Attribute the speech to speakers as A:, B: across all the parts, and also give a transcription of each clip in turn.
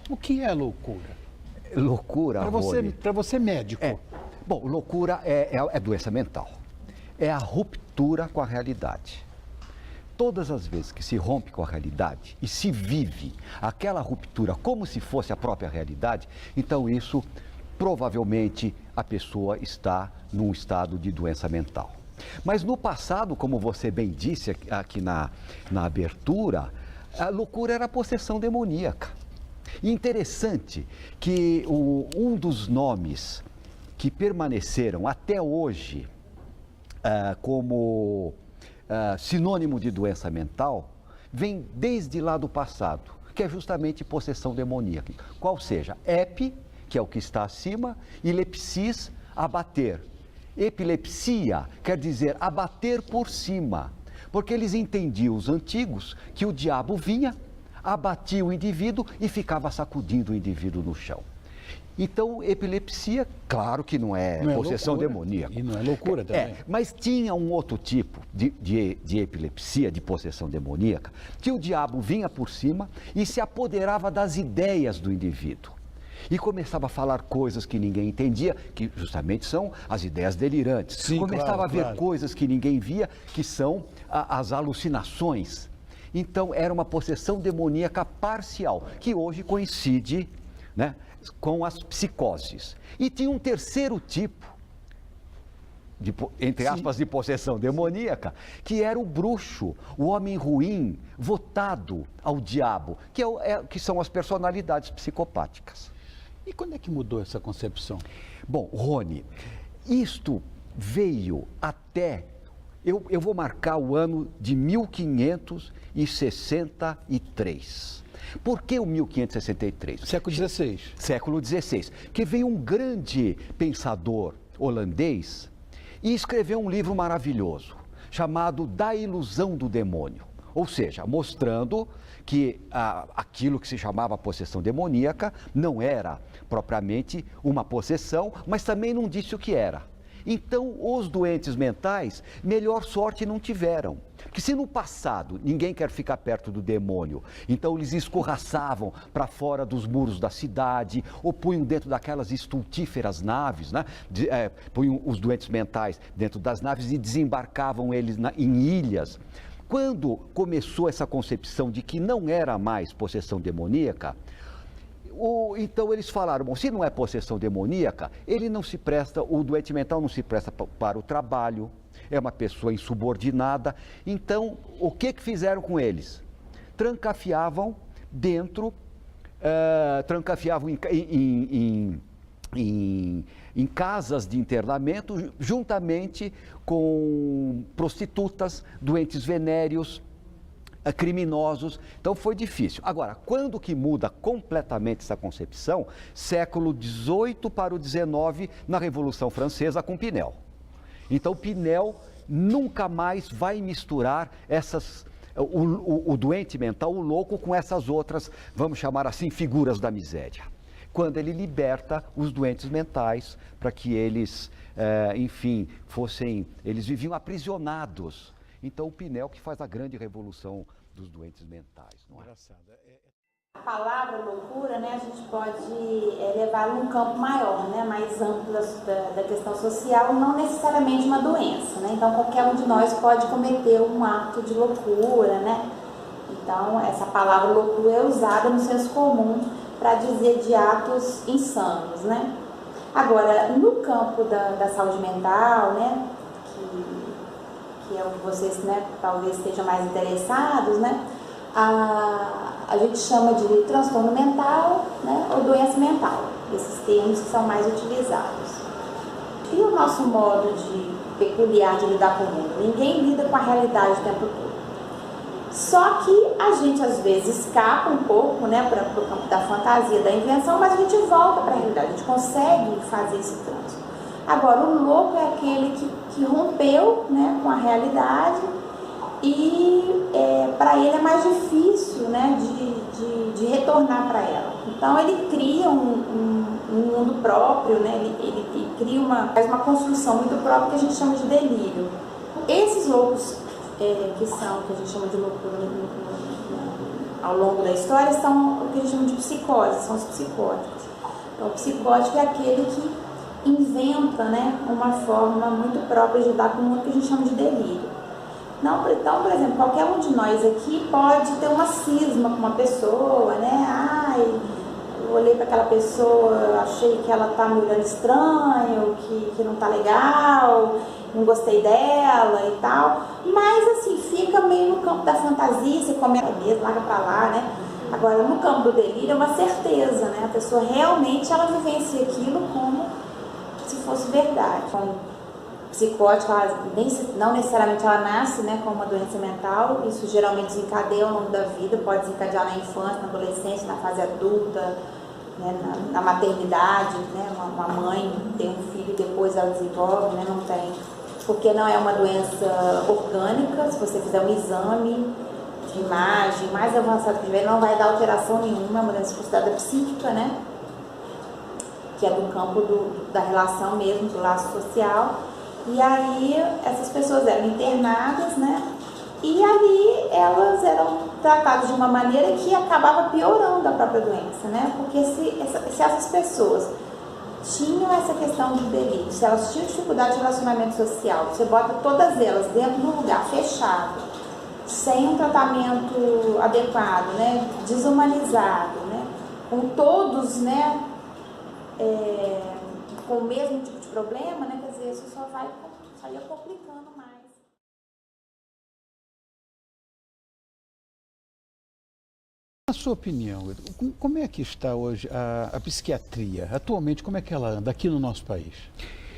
A: O que é loucura?
B: Loucura,
A: Para você médico.
B: Bom, loucura é doença mental. É a ruptura com a realidade. Todas as vezes que se rompe com a realidade e se vive aquela ruptura como se fosse a própria realidade, então isso, provavelmente, a pessoa está num estado de doença mental. Mas no passado, como você bem disse aqui na abertura, a loucura era a possessão demoníaca. E interessante que um dos nomes que permaneceram até hoje como sinônimo de doença mental vem desde lá do passado, que é justamente possessão demoníaca. Qual seja, epi, que é o que está acima, e lepsis, abater. Epilepsia quer dizer abater por cima, porque eles entendiam, os antigos, que o diabo vinha, abatia o indivíduo e ficava sacudindo o indivíduo no chão. Então, epilepsia, claro que não é possessão demoníaca.
A: E não é loucura também.
B: Mas tinha um outro tipo de epilepsia, de possessão demoníaca, que o diabo vinha por cima e se apoderava das ideias do indivíduo. E começava a falar coisas que ninguém entendia, que justamente são as ideias delirantes.
A: Sim,
B: começava a ver
A: claro.
B: coisas que ninguém via, que são as alucinações. Então, era uma possessão demoníaca parcial, que hoje coincide, né, com as psicoses. E tinha um terceiro tipo, entre aspas, de possessão demoníaca, que era o bruxo, o homem ruim, votado ao diabo, que são as personalidades psicopáticas.
A: E quando é que mudou essa concepção?
B: Bom, Rony, isto veio até... Eu vou marcar o ano de 1563. Por que o 1563?
A: Século XVI.
B: Século XVI, que veio um grande pensador holandês e escreveu um livro maravilhoso, chamado Da Ilusão do Demônio. Ou seja, mostrando que aquilo que se chamava possessão demoníaca não era propriamente uma possessão, mas também não disse o que era. Então, os doentes mentais, melhor sorte não tiveram. Porque se no passado ninguém quer ficar perto do demônio, então eles escorraçavam para fora dos muros da cidade, ou punham dentro daquelas estultíferas naves, né? Punham os doentes mentais dentro das naves e desembarcavam eles em ilhas. Quando começou essa concepção de que não era mais possessão demoníaca, então eles falaram, bom, se não é possessão demoníaca, ele não se presta, o doente mental não se presta para o trabalho, é uma pessoa insubordinada. Então, o que fizeram com eles? Trancafiavam dentro, trancafiavam em casas de internamento, juntamente com prostitutas, doentes venéreos, criminosos. Então foi difícil. Agora, quando que muda completamente essa concepção? Século XVIII para o XIX, na Revolução Francesa, com Pinel. Então Pinel nunca mais vai misturar o doente mental, o louco, com essas outras, vamos chamar assim, figuras da miséria. Quando ele liberta os doentes mentais para que eles, enfim, eles viviam aprisionados. Então, o Pinel que faz a grande revolução dos doentes mentais, não é?
C: A palavra loucura, né, a gente pode levar num campo maior, né, mais amplo da questão social, não necessariamente uma doença, né? Então, qualquer um de nós pode cometer um ato de loucura, né? Então, essa palavra loucura é usada no senso comum para dizer de atos insanos, né? Agora, no campo da saúde mental, né, que é o que vocês, né, talvez estejam mais interessados, né, a gente chama de transtorno mental, né, ou doença mental, esses termos que são mais utilizados. E o nosso modo peculiar de lidar com o mundo? Ninguém lida com a realidade o tempo todo. Só que a gente às vezes escapa um pouco, né, para o campo da fantasia, da invenção, mas a gente volta para a realidade, a gente consegue fazer esse trânsito. Agora, o louco é aquele que rompeu, né, com a realidade e para ele é mais difícil, né, de retornar para ela. Então, ele cria um mundo próprio, né, ele cria faz uma construção muito própria que a gente chama de delírio. Esses loucos que a gente chama de loucura ao longo da história são o que a gente chama de psicose, são os psicóticos. Então, o psicótico é aquele que inventa, né, uma forma muito própria de lidar com o mundo que a gente chama de delírio. Não, então, por exemplo, qualquer um de nós aqui pode ter uma cisma com uma pessoa, né? Ai, eu olhei para aquela pessoa, achei que ela tá me olhando estranho, que não tá legal, não gostei dela e tal. Mas, assim, fica meio no campo da fantasia, você come a cabeça, larga pra lá, né? Agora, no campo do delírio é uma certeza, né? A pessoa realmente, ela vivencia aquilo como se fosse verdade. Como psicótica, não necessariamente ela nasce, né, com uma doença mental, isso geralmente desencadeia ao longo da vida, pode desencadear na infância, na adolescência, na fase adulta, né, na maternidade, né, uma mãe tem um filho e depois ela desenvolve, né, não tem, porque não é uma doença orgânica. Se você fizer um exame de imagem mais avançado que tiver, não vai dar alteração nenhuma, é uma doença considerada psíquica, né, que é do campo da relação mesmo, do laço social. E aí essas pessoas eram internadas, né? E ali elas eram tratadas de uma maneira que acabava piorando a própria doença, né? Porque se essas pessoas tinham essa questão do delírio, se elas tinham dificuldade de relacionamento social, você bota todas elas dentro de um lugar fechado, sem um tratamento adequado, né? Desumanizado, né? Com todos, né? Com o mesmo tipo de problema, né? Quer dizer, isso só ia complicando mais.
A: Na sua opinião, como é que está hoje a psiquiatria? Atualmente, como é que ela anda aqui no nosso país?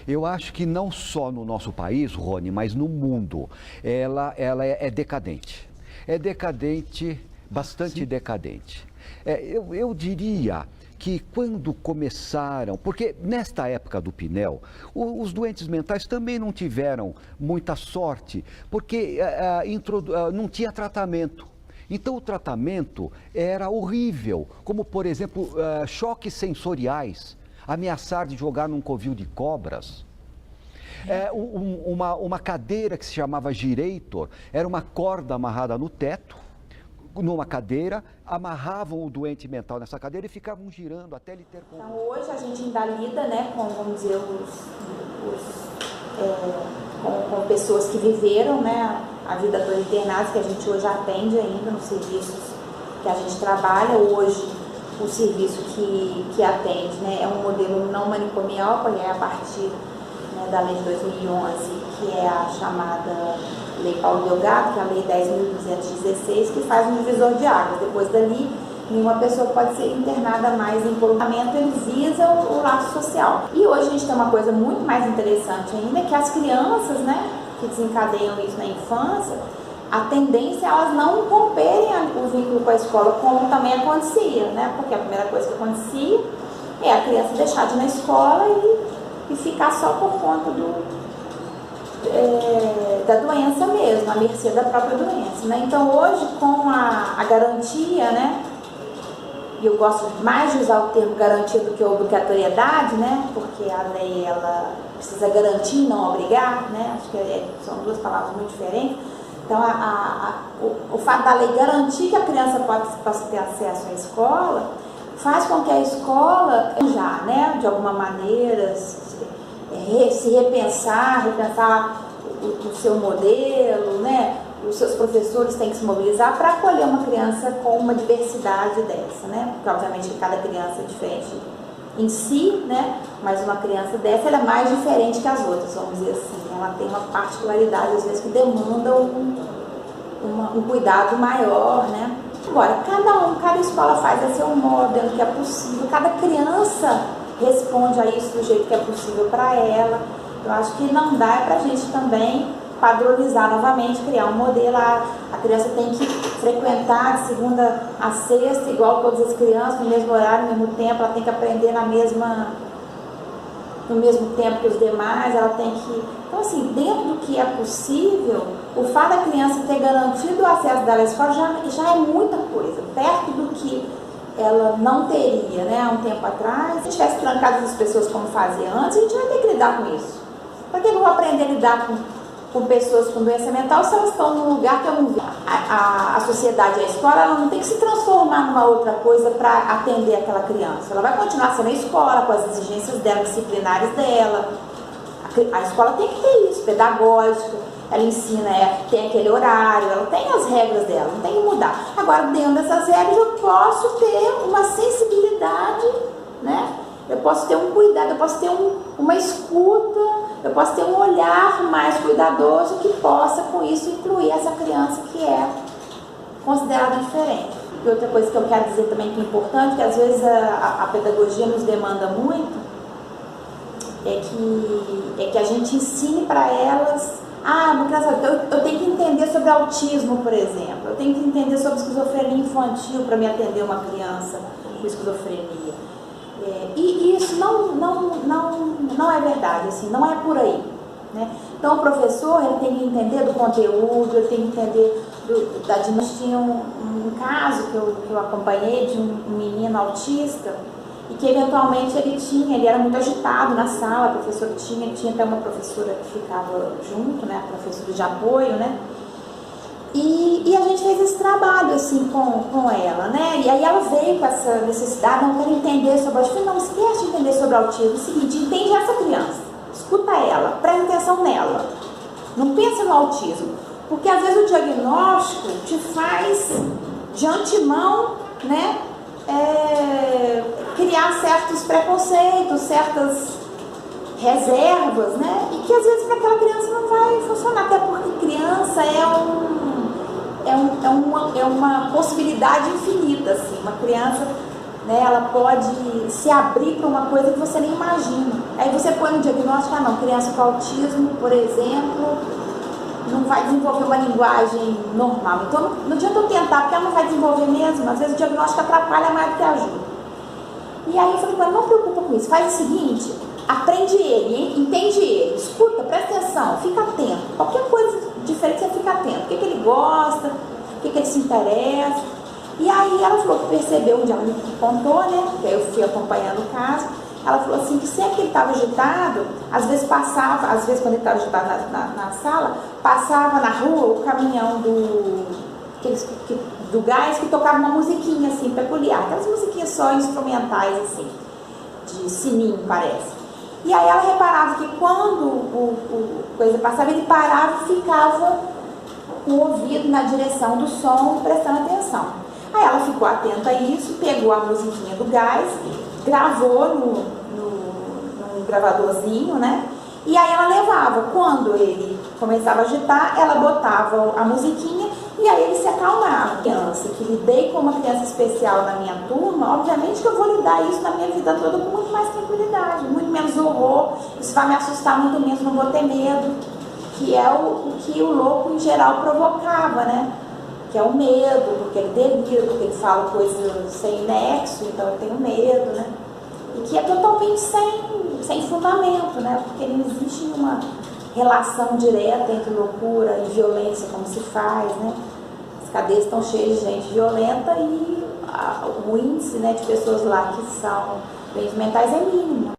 B: Eu acho que não só no nosso país, Rony, mas no mundo, ela é decadente. É decadente, bastante
A: Sim.
B: decadente. Eu diria que quando começaram, porque nesta época do Pinel, os doentes mentais também não tiveram muita sorte, porque não tinha tratamento. Então o tratamento era horrível, como por exemplo, choques sensoriais, ameaçar de jogar num covil de cobras. Uma cadeira que se chamava Girator, era uma corda amarrada no teto, numa cadeira, amarravam o doente mental nessa cadeira e ficavam girando até ele ter...
C: Então hoje a gente ainda lida, né, com, vamos dizer, com pessoas que viveram, né, a vida toda internadas, que a gente hoje atende ainda nos serviços que a gente trabalha. Hoje o serviço que atende, né, é um modelo não manicomial, porque é a partir, né, da lei de 2011, que é a chamada Lei Paulo Delgado, que é a Lei 10.216, que faz um divisor de águas. Depois dali, nenhuma pessoa pode ser internada mais em prolongamento, ele visa o laço social. E hoje a gente tem uma coisa muito mais interessante ainda, que as crianças, né, que desencadeiam isso na infância, a tendência é elas não romperem o vínculo com a escola, como também acontecia, né? Porque a primeira coisa que acontecia é a criança deixar de ir na escola e ficar só por conta da doença mesmo, à mercê da própria doença, né? Então hoje, com a garantia, né? E eu gosto mais de usar o termo garantia do que obrigatoriedade, né? Porque a lei, ela precisa garantir e não obrigar, né? Acho que são duas palavras muito diferentes. Então, o fato da lei garantir que a criança possa ter acesso à escola faz com que a escola, já, né, de alguma maneira, se repensar o seu modelo, né? Os seus professores têm que se mobilizar para acolher uma criança com uma diversidade dessa, né? Porque obviamente cada criança é diferente em si, né? Mas uma criança dessa, ela é mais diferente que as outras, vamos dizer assim. Ela tem uma particularidade, às vezes, que demanda um cuidado maior, né? Agora, cada escola faz a seu modo, dentro do que é possível, cada criança responde a isso do jeito que é possível para ela. Eu acho que não dá para a gente também padronizar novamente, criar um modelo. A criança tem que frequentar de segunda a sexta, igual todas as crianças, no mesmo horário, no mesmo tempo, ela tem que aprender no mesmo tempo que os demais, ela tem que... Então, assim, dentro do que é possível, o fato da criança ter garantido o acesso dela à escola já é muita coisa, perto do que ela não teria, né, há um tempo atrás. Se a gente tivesse trancado as pessoas como fazia antes, a gente vai ter que lidar com isso. Por que eu vou aprender a lidar com pessoas com doença mental se elas estão num lugar que eu não vi? a sociedade, a escola, ela não tem que se transformar numa outra coisa para atender aquela criança. Ela vai continuar sendo a escola, com as exigências dela, disciplinares dela. A escola tem que ter isso, pedagógico, ela ensina, tem aquele horário, ela tem as regras dela, não tem que mudar. Agora, dentro dessas regras, eu posso ter uma sensibilidade, né? Eu posso ter um cuidado, eu posso ter uma escuta, eu posso ter um olhar mais cuidadoso que possa, com isso, incluir essa criança que é considerada diferente. E outra coisa que eu quero dizer também que é importante, que às vezes a pedagogia nos demanda muito, é que a gente ensine para elas, uma criança, eu tenho que entender sobre autismo, por exemplo, eu tenho que entender sobre esquizofrenia infantil para me atender uma criança com esquizofrenia. E isso não é verdade, assim, não é por aí, né? Então o professor, ele tem que entender do conteúdo, ele tem que entender da dinâmica. Tinha um caso que eu acompanhei de um menino autista e que eventualmente ele era muito agitado na sala, a professora tinha até uma professora que ficava junto, né, a professora de apoio, né? E a gente fez esse trabalho assim com ela, né? E aí ela veio com essa necessidade, não quero entender sobre autismo. Eu falei, não esquece de entender sobre autismo. É o seguinte, entende essa criança, escuta ela, presta atenção nela. Não pensa no autismo, porque às vezes o diagnóstico te faz de antemão, né? Criar certos preconceitos, certas reservas, né? E que às vezes para aquela criança não vai funcionar, até porque criança é uma possibilidade infinita, assim. Uma criança, né, ela pode se abrir para uma coisa que você nem imagina. Aí você põe no diagnóstico, não, criança com autismo, por exemplo, não vai desenvolver uma linguagem normal. Então não adianta eu tentar, porque ela não vai desenvolver mesmo. Às vezes o diagnóstico atrapalha mais do que ajuda. E aí eu falei, não preocupa com isso, faz o seguinte, aprende ele, entende ele, escuta, presta atenção, fica atento. Qualquer coisa diferente você fica atento. O que ele gosta, o que ele se interessa. E aí ela falou que percebeu, onde ela me contou, né? Que aí eu fui acompanhando o caso. Ela falou assim que sempre que ele estava agitado, às vezes quando ele estava agitado na sala, passava na rua o caminhão do gás que tocava uma musiquinha assim, peculiar. Aquelas musiquinhas só instrumentais assim, de sininho parece. E aí ela reparava que quando o coisa passava, ele parava e ficava com o ouvido na direção do som, prestando atenção. Aí ela ficou atenta a isso, pegou a musiquinha do gás, gravou num gravadorzinho, né? E aí ela levava. Quando ele começava a agitar, ela botava a musiquinha e aí ele se acalmava. Criança que lidei com uma criança especial na minha turma, obviamente que eu vou lidar isso na minha vida toda com muito mais tranquilidade, muito menos horror. Isso vai me assustar muito menos, não vou ter medo, que é o que o louco em geral provocava, né? Que é o medo, porque ele delira, porque ele fala coisas sem nexo, então eu tenho medo, né? E que é totalmente sem fundamento, né? Porque não existe uma relação direta entre loucura e violência, como se faz, né? As cadeias estão cheias de gente violenta e o índice, né, de pessoas lá que são doentes mentais é mínimo, né?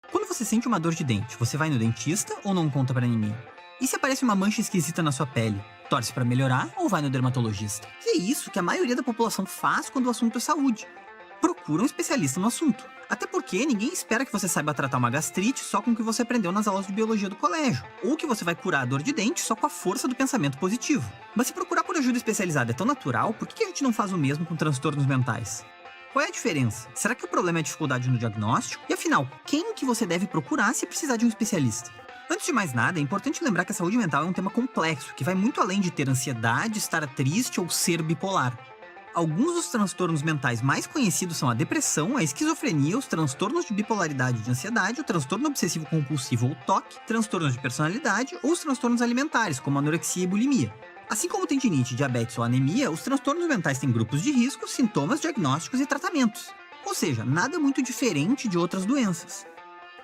D: Quando você sente uma dor de dente, você vai no dentista ou não conta pra ninguém? E se aparece uma mancha esquisita na sua pele? Torce pra melhorar ou vai no dermatologista? E é isso que a maioria da população faz quando o assunto é saúde. Procura um especialista no assunto. Até porque ninguém espera que você saiba tratar uma gastrite só com o que você aprendeu nas aulas de biologia do colégio. Ou que você vai curar a dor de dente só com a força do pensamento positivo. Mas se procurar por ajuda especializada é tão natural, por que a gente não faz o mesmo com transtornos mentais? Qual é a diferença? Será que o problema é a dificuldade no diagnóstico? E afinal, quem que você deve procurar se precisar de um especialista? Antes de mais nada, é importante lembrar que a saúde mental é um tema complexo, que vai muito além de ter ansiedade, estar triste ou ser bipolar. Alguns dos transtornos mentais mais conhecidos são a depressão, a esquizofrenia, os transtornos de bipolaridade e de ansiedade, o transtorno obsessivo-compulsivo ou TOC, transtornos de personalidade ou os transtornos alimentares, como anorexia e bulimia. Assim como tendinite, diabetes ou anemia, os transtornos mentais têm grupos de risco, sintomas, diagnósticos e tratamentos. Ou seja, nada muito diferente de outras doenças.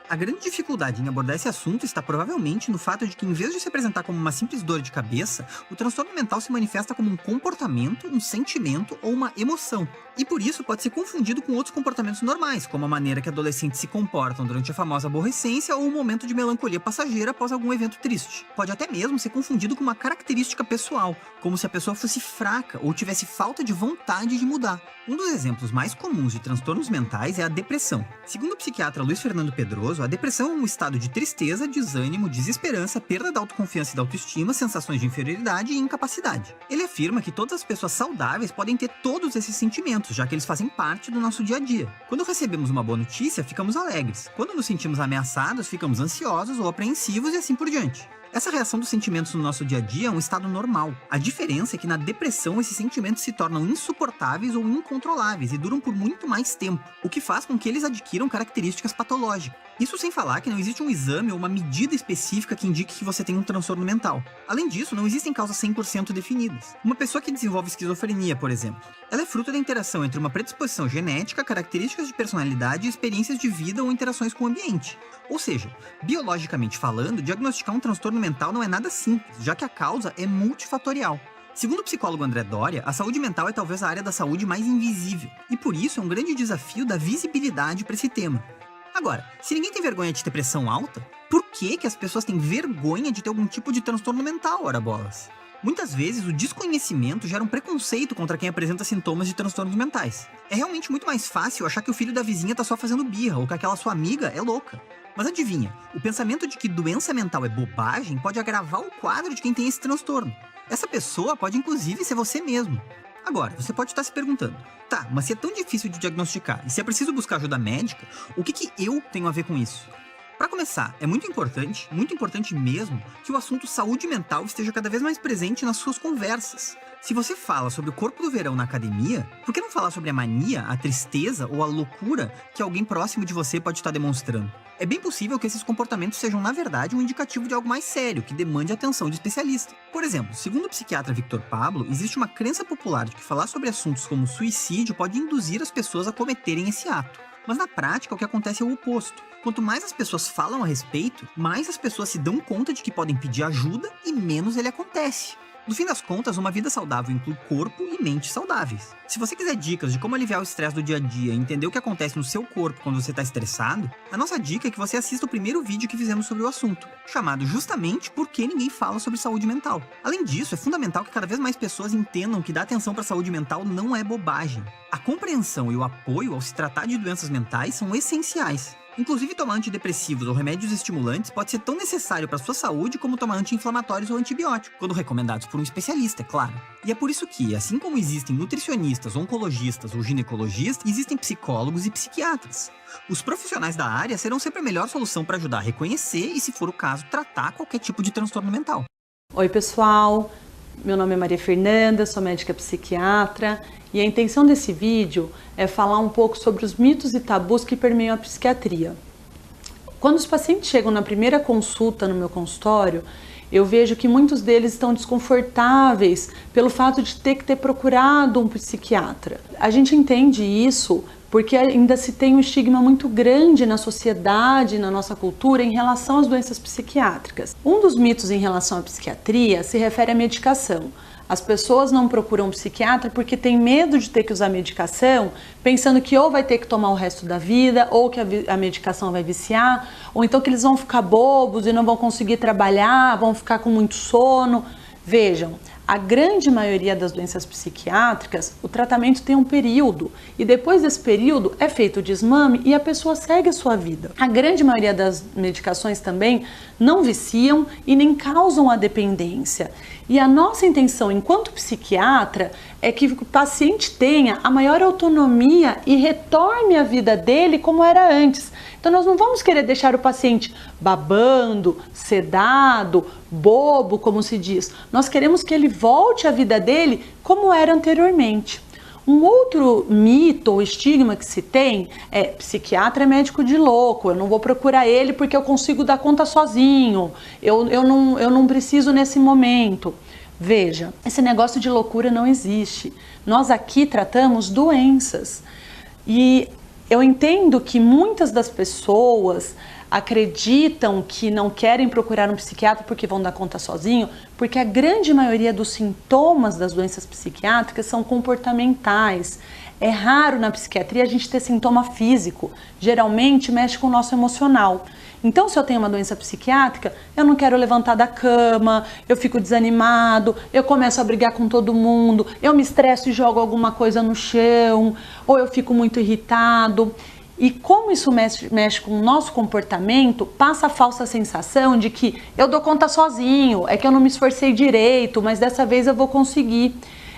D: A grande dificuldade em abordar esse assunto está provavelmente no fato de que, em vez de se apresentar como uma simples dor de cabeça, o transtorno mental se manifesta como um comportamento, um sentimento ou uma emoção. E por isso pode ser confundido com outros comportamentos normais, como a maneira que adolescentes se comportam durante a famosa aborrecência ou um momento de melancolia passageira após algum evento triste. Pode até mesmo ser confundido com uma característica pessoal, como se a pessoa fosse fraca ou tivesse falta de vontade de mudar. Um dos exemplos mais comuns de transtornos mentais é a depressão. Segundo o psiquiatra Luiz Fernando Pedroso, a depressão é um estado de tristeza, desânimo, desesperança, perda da autoconfiança e da autoestima, sensações de inferioridade e incapacidade. Ele afirma que todas as pessoas saudáveis podem ter todos esses sentimentos, já que eles fazem parte do nosso dia a dia. Quando recebemos uma boa notícia, ficamos alegres. Quando nos sentimos ameaçados, ficamos ansiosos ou apreensivos e assim por diante. Essa reação dos sentimentos no nosso dia a dia é um estado normal. A diferença é que na depressão esses sentimentos se tornam insuportáveis ou incontroláveis e duram por muito mais tempo, o que faz com que eles adquiram características patológicas. Isso sem falar que não existe um exame ou uma medida específica que indique que você tem um transtorno mental. Além disso, não existem causas 100% definidas. Uma pessoa que desenvolve esquizofrenia, por exemplo, ela é fruto da interação entre uma predisposição genética, características de personalidade e experiências de vida ou interações com o ambiente. Ou seja, biologicamente falando, diagnosticar um transtorno mental não é nada simples, já que a causa é multifatorial. Segundo o psicólogo André Doria, a saúde mental é talvez a área da saúde mais invisível, e por isso é um grande desafio da visibilidade para esse tema. Agora, se ninguém tem vergonha de ter pressão alta, por que as pessoas têm vergonha de ter algum tipo de transtorno mental, ora bolas? Muitas vezes, o desconhecimento gera um preconceito contra quem apresenta sintomas de transtornos mentais. É realmente muito mais fácil achar que o filho da vizinha tá só fazendo birra, ou que aquela sua amiga é louca. Mas adivinha, o pensamento de que doença mental é bobagem pode agravar o quadro de quem tem esse transtorno. Essa pessoa pode inclusive ser você mesmo. Agora, você pode estar se perguntando, tá, mas se é tão difícil de diagnosticar e se é preciso buscar ajuda médica, o que eu tenho a ver com isso? Para começar, é muito importante mesmo, que o assunto saúde mental esteja cada vez mais presente nas suas conversas. Se você fala sobre o corpo do verão na academia, por que não falar sobre a mania, a tristeza ou a loucura que alguém próximo de você pode estar demonstrando? É bem possível que esses comportamentos sejam, na verdade, um indicativo de algo mais sério, que demande a atenção de especialista. Por exemplo, segundo o psiquiatra Victor Pablo, existe uma crença popular de que falar sobre assuntos como suicídio pode induzir as pessoas a cometerem esse ato. Mas na prática, o que acontece é o oposto. Quanto mais as pessoas falam a respeito, mais as pessoas se dão conta de que podem pedir ajuda e menos ele acontece. No fim das contas, uma vida saudável inclui corpo e mente saudáveis. Se você quiser dicas de como aliviar o estresse do dia a dia e entender o que acontece no seu corpo quando você está estressado, a nossa dica é que você assista o primeiro vídeo que fizemos sobre o assunto, chamado justamente Por que Ninguém Fala sobre Saúde Mental. Além disso, é fundamental que cada vez mais pessoas entendam que dar atenção para a saúde mental não é bobagem. A compreensão e o apoio ao se tratar de doenças mentais são essenciais. Inclusive, tomar antidepressivos ou remédios estimulantes pode ser tão necessário para a sua saúde como tomar anti-inflamatórios ou antibióticos, quando recomendados por um especialista, é claro. E é por isso que, assim como existem nutricionistas, oncologistas ou ginecologistas, existem psicólogos e psiquiatras. Os profissionais da área serão sempre a melhor solução para ajudar a reconhecer e, se for o caso, tratar qualquer tipo de transtorno mental.
E: Oi, pessoal! Meu nome é Maria Fernanda, sou médica psiquiatra e a intenção desse vídeo é falar um pouco sobre os mitos e tabus que permeiam a psiquiatria. Quando os pacientes chegam na primeira consulta no meu consultório, eu vejo que muitos deles estão desconfortáveis pelo fato de ter que ter procurado um psiquiatra. A gente entende isso porque ainda se tem um estigma muito grande na sociedade, na nossa cultura, em relação às doenças psiquiátricas. Um dos mitos em relação à psiquiatria se refere à medicação. As pessoas não procuram um psiquiatra porque têm medo de ter que usar medicação, pensando que ou vai ter que tomar o resto da vida, ou que a medicação vai viciar, ou então que eles vão ficar bobos e não vão conseguir trabalhar, vão ficar com muito sono. Vejam, a grande maioria das doenças psiquiátricas, o tratamento tem um período e depois desse período é feito o desmame e a pessoa segue a sua vida. A grande maioria das medicações também não viciam e nem causam a dependência. E a nossa intenção enquanto psiquiatra é que o paciente tenha a maior autonomia e retorne à vida dele como era antes. Então nós não vamos querer deixar o paciente babando, sedado, bobo, como se diz. Nós queremos que ele volte à vida dele como era anteriormente. Um outro mito ou estigma que se tem é psiquiatra é médico de louco, eu não vou procurar ele porque eu consigo dar conta sozinho, eu não preciso nesse momento. Veja, esse negócio de loucura não existe. Nós aqui tratamos doenças e eu entendo que muitas das pessoas acreditam que não querem procurar um psiquiatra porque vão dar conta sozinho, porque a grande maioria dos sintomas das doenças psiquiátricas são comportamentais. É raro na psiquiatria a gente ter sintoma físico, geralmente mexe com o nosso emocional. Então, se eu tenho uma doença psiquiátrica, eu não quero levantar da cama, eu fico desanimado, eu começo a brigar com todo mundo, eu me estresso e jogo alguma coisa no chão, ou eu fico muito irritado. E como isso mexe com o nosso comportamento, passa a falsa sensação de que eu dou conta sozinho, é que eu não me esforcei direito, mas dessa vez eu vou conseguir.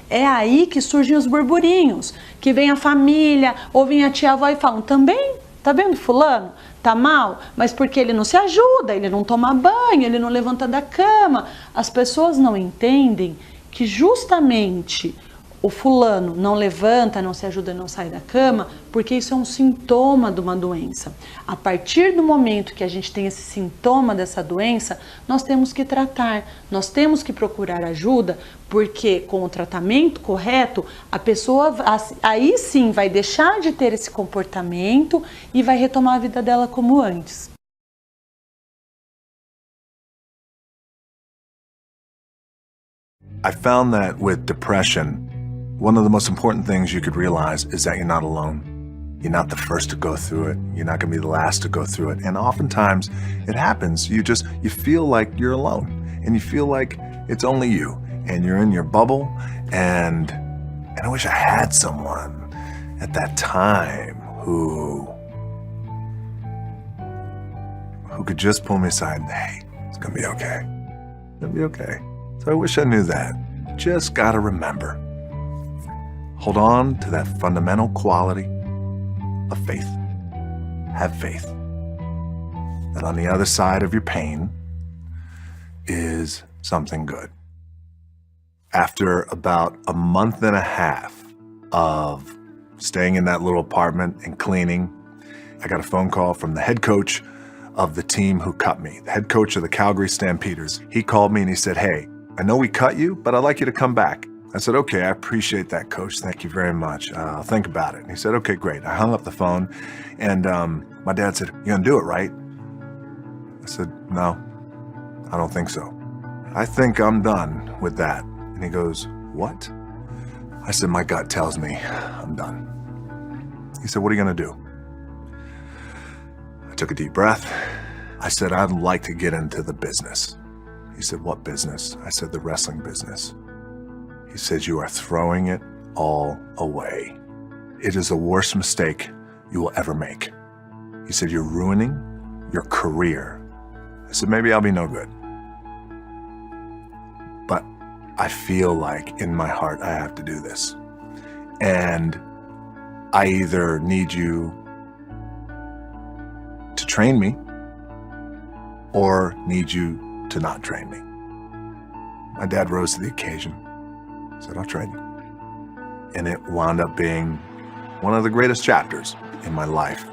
E: É aí que surgem os burburinhos, que vem a família ou vem a tia-avó e falam, também, tá vendo fulano? Tá mal, mas porque ele não se ajuda, ele não toma banho, ele não levanta da cama. As pessoas não entendem que justamente o fulano não levanta, não se ajuda, não sai da cama, porque isso é um sintoma de uma doença. A partir do momento que a gente tem esse sintoma dessa doença, nós temos que tratar, nós temos que procurar ajuda, porque com o tratamento correto, a pessoa aí sim vai deixar de ter esse comportamento e vai retomar a vida dela como antes.
F: I found that with depression, one of the most important things you could realize is that you're not alone. You're not the first to go through it. You're not going to be the last to go through it. And oftentimes it happens. You feel like you're alone and you feel like it's only you and you're in your bubble. And I wish I had someone at that time who could just pull me aside and, hey, it's going to be okay. It's going to be okay. So I wish I knew that. Just got to remember. Hold on to that fundamental quality of faith. Have faith that on the other side of your pain is something good. After about a month and a half of staying in that little apartment and cleaning, I got a phone call from the head coach of the team who cut me, the head coach of the Calgary Stampeders. He called me and he said, hey, I know we cut you, but I'd like you to come back. I said, okay, I appreciate that, coach. Thank you very much. I'll think about it. And he said, okay, great. I hung up the phone and my dad said, you're gonna do it, right? I said, no, I don't think so. I think I'm done with that. And he goes, what? I said, my gut tells me I'm done. He said, what are you gonna do? I took a deep breath. I said, I'd like to get into the business. He said, what business? I said, the wrestling business. He said, you are throwing it all away. It is the worst mistake you will ever make. He said, you're ruining your career. I said, maybe I'll be no good. But I feel like in my heart, I have to do this. And I either need you to train me or need you to not train me. My dad rose to the occasion. Said, I'll train you. And it wound up being one of the greatest chapters in my life.